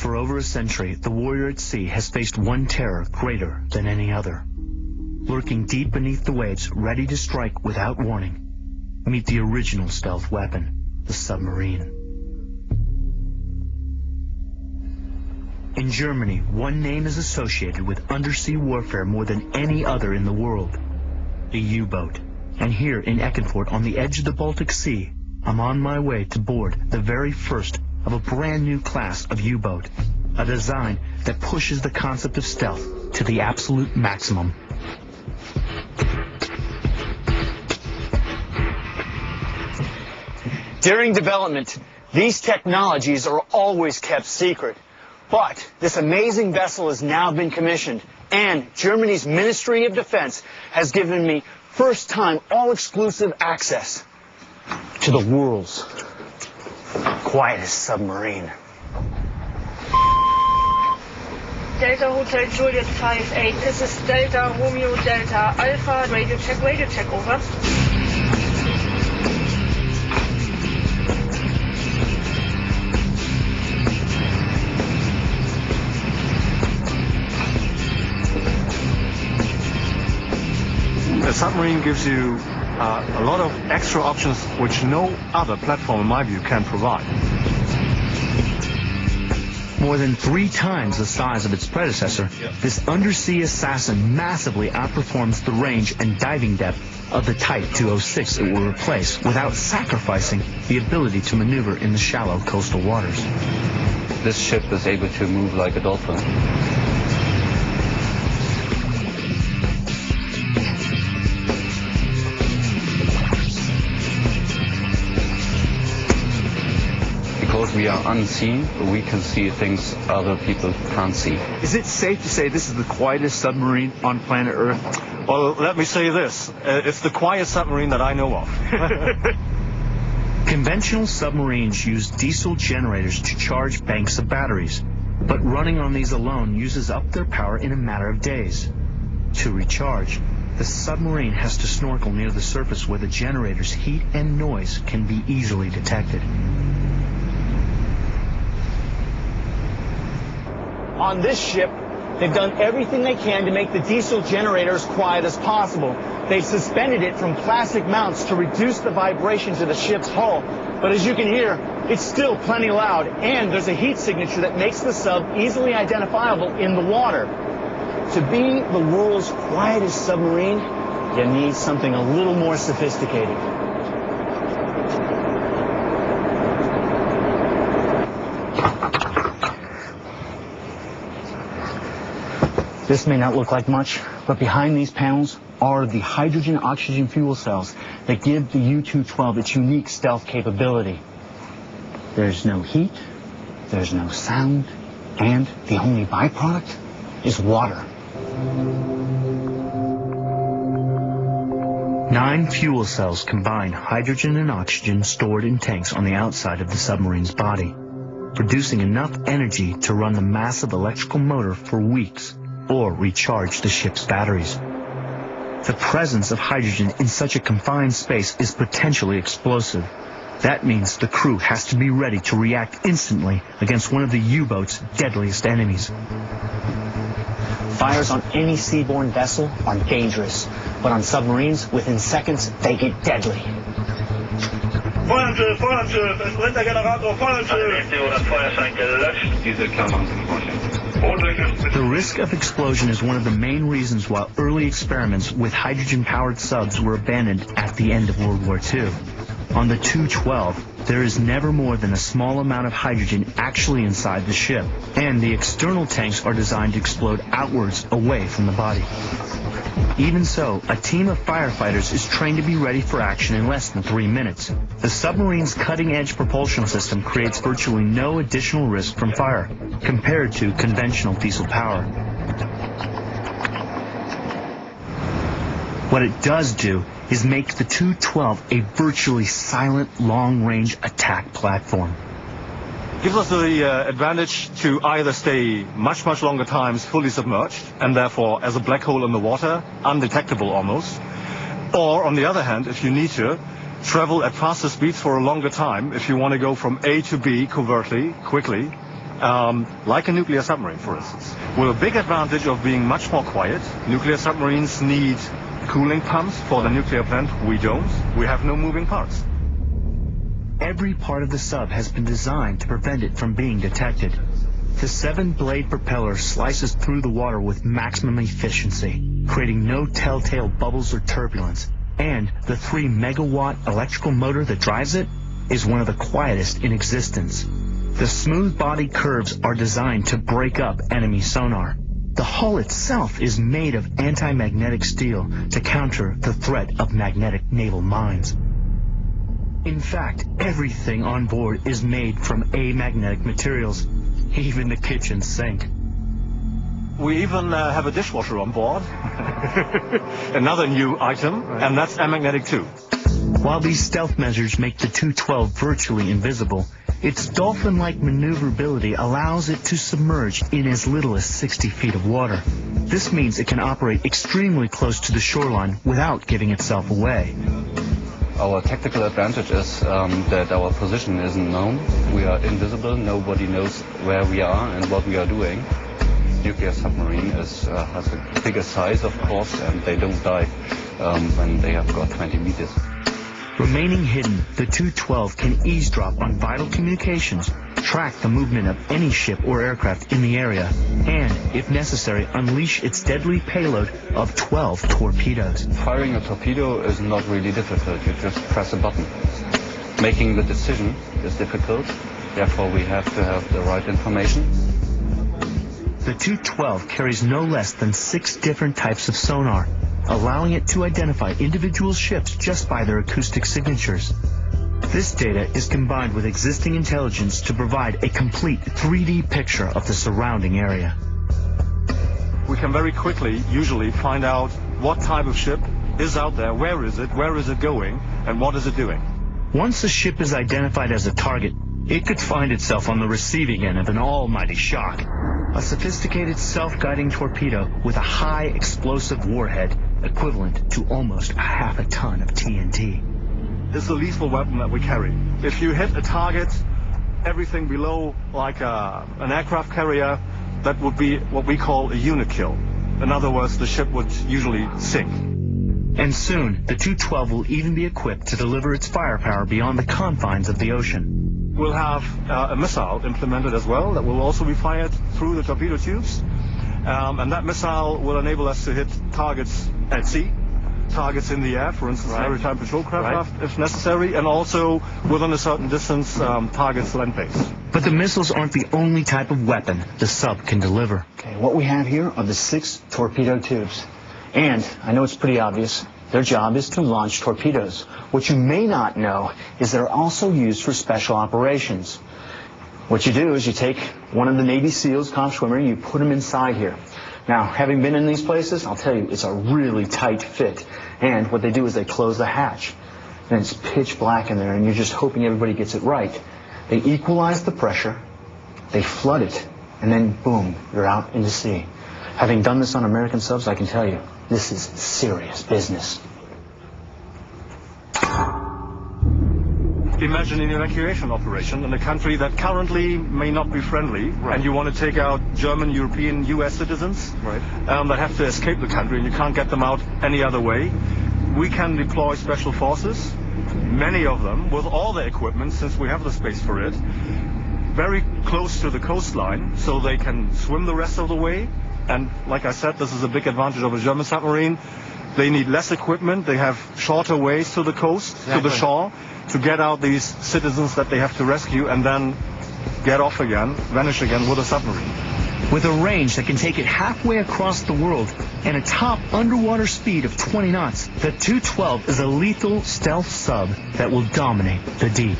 For over a century, the warrior at sea has faced one terror greater than any other. Lurking deep beneath the waves, ready to strike without warning, meet the original stealth weapon, the submarine. In Germany, one name is associated with undersea warfare more than any other in the world, the U-boat. And here in Eckernford, on the edge of the Baltic Sea, I'm on my way to board the very first of a brand new class of U-boat, a design that pushes the concept of stealth to the absolute maximum. During development, these technologies are always kept secret. But this amazing vessel has now been commissioned, and Germany's Ministry of Defense has given me first-time, all-exclusive access to the world's quietest submarine. Delta Hotel Juliet 58, this is Delta Romeo Delta Alpha, radio check, over. The submarine gives you a lot of extra options which no other platform, in my view, can provide. More than 3 times the size of its predecessor, this undersea assassin massively outperforms the range and diving depth of the Type 206 it will replace without sacrificing the ability to maneuver in the shallow coastal waters. This ship is able to move like a dolphin. Because we are unseen, we can see things other people can't see. Is it safe to say this is the quietest submarine on planet Earth? Well, let me say this. It's the quietest submarine that I know of. Conventional submarines use diesel generators to charge banks of batteries, but running on these alone uses up their power in a matter of days. To recharge, the submarine has to snorkel near the surface where the generator's heat and noise can be easily detected. On this ship, they've done everything they can to make the diesel generator as quiet as possible. They've suspended it from plastic mounts to reduce the vibration to the ship's hull. But as you can hear, it's still plenty loud, and there's a heat signature that makes the sub easily identifiable in the water. To be the world's quietest submarine, you need something a little more sophisticated. This may not look like much, but behind these panels are the hydrogen-oxygen fuel cells that give the U-212 its unique stealth capability. There's no heat, there's no sound, and the only byproduct is water. 9 fuel cells combine hydrogen and oxygen stored in tanks on the outside of the submarine's body, producing enough energy to run the massive electrical motor for weeks or recharge the ship's batteries. The presence of hydrogen in such a confined space is potentially explosive. That means the crew has to be ready to react instantly against one of the U-boat's deadliest enemies. Fires on any seaborne vessel are dangerous, but on submarines, within seconds, they get deadly. Feueranschiff, es brennt der Generator, Feueranschiff! Diese Klammern sind vorhanden. The risk of explosion is one of the main reasons why early experiments with hydrogen-powered subs were abandoned at the end of World War II. On the 212, there is never more than a small amount of hydrogen actually inside the ship, and the external tanks are designed to explode outwards away from the body. Even so, a team of firefighters is trained to be ready for action in less than 3 minutes. The submarine's cutting-edge propulsion system creates virtually no additional risk from fire, compared to conventional diesel power. What it does do is make the 212 a virtually silent long-range attack platform. Gives us the advantage to either stay much longer times fully submerged, and therefore as a black hole in the water, undetectable almost, or on the other hand, if you need to, travel at faster speeds for a longer time if you want to go from A to B covertly, quickly, like a nuclear submarine, for instance. With a big advantage of being much more quiet. Nuclear submarines need cooling pumps for the nuclear plant. We don't. We have no moving parts. Every part of the sub has been designed to prevent it from being detected. The 7-blade propeller slices through the water with maximum efficiency, creating no telltale bubbles or turbulence. And the 3-megawatt electrical motor that drives it is one of the quietest in existence. The smooth body curves are designed to break up enemy sonar. The hull itself is made of anti-magnetic steel to counter the threat of magnetic naval mines. In fact, everything on board is made from amagnetic materials, even the kitchen sink. We even have a dishwasher on board. Another new item, and that's amagnetic too. While these stealth measures make the 212 virtually invisible, its dolphin-like maneuverability allows it to submerge in as little as 60 feet of water. This means it can operate extremely close to the shoreline without giving itself away. Our tactical advantage is that our position isn't known. We are invisible. Nobody knows where we are and what we are doing. Nuclear submarine has a bigger size, of course, and they don't dive when they have got 20 meters. Remaining hidden, the 212 can eavesdrop on vital communications, track the movement of any ship or aircraft in the area, and, if necessary, unleash its deadly payload of 12 torpedoes. Firing a torpedo is not really difficult. You just press a button. Making the decision is difficult. Therefore, we have to have the right information. The 212 carries no less than 6 different types of sonar, allowing it to identify individual ships just by their acoustic signatures. This data is combined with existing intelligence to provide a complete 3D picture of the surrounding area. We can very quickly, usually, find out what type of ship is out there, where is it going, and what is it doing. Once a ship is identified as a target, it could find itself on the receiving end of an almighty shock. A sophisticated self-guiding torpedo with a high explosive warhead equivalent to almost half a ton of TNT. It's the lethal weapon that we carry. If you hit a target, everything below, like an aircraft carrier, that would be what we call a unit kill. In other words, the ship would usually sink. And soon, the 212 will even be equipped to deliver its firepower beyond the confines of the ocean. We'll have a missile implemented as well that will also be fired through the torpedo tubes. And that missile will enable us to hit targets at sea, targets in the air, for instance, maritime patrol craft if necessary, and also within a certain distance, targets land-based. But the missiles aren't the only type of weapon the sub can deliver. Okay, what we have here are the 6 torpedo tubes. And I know it's pretty obvious, their job is to launch torpedoes. What you may not know is they're also used for special operations. What you do is you take one of the Navy SEALs, comp swimmer, you put them inside here. Now, having been in these places, I'll tell you, it's a really tight fit. And what they do is they close the hatch. And it's pitch black in there, and you're just hoping everybody gets it right. They equalize the pressure, they flood it, and then boom, you're out into sea. Having done this on American subs, I can tell you, this is serious business. Imagine an evacuation operation in a country that currently may not be friendly, and you want to take out German, European, US citizens that have to escape the country, and you can't get them out any other way. We can deploy special forces, many of them, with all their equipment, since we have the space for it, very close to the coastline, so they can swim the rest of the way. And like I said, this is a big advantage of a German submarine. They need less equipment. They have shorter ways to the coast, to the shore, to get out these citizens that they have to rescue and then get off again, vanish again with a submarine. With a range that can take it halfway across the world and a top underwater speed of 20 knots, the 212 is a lethal stealth sub that will dominate the deep.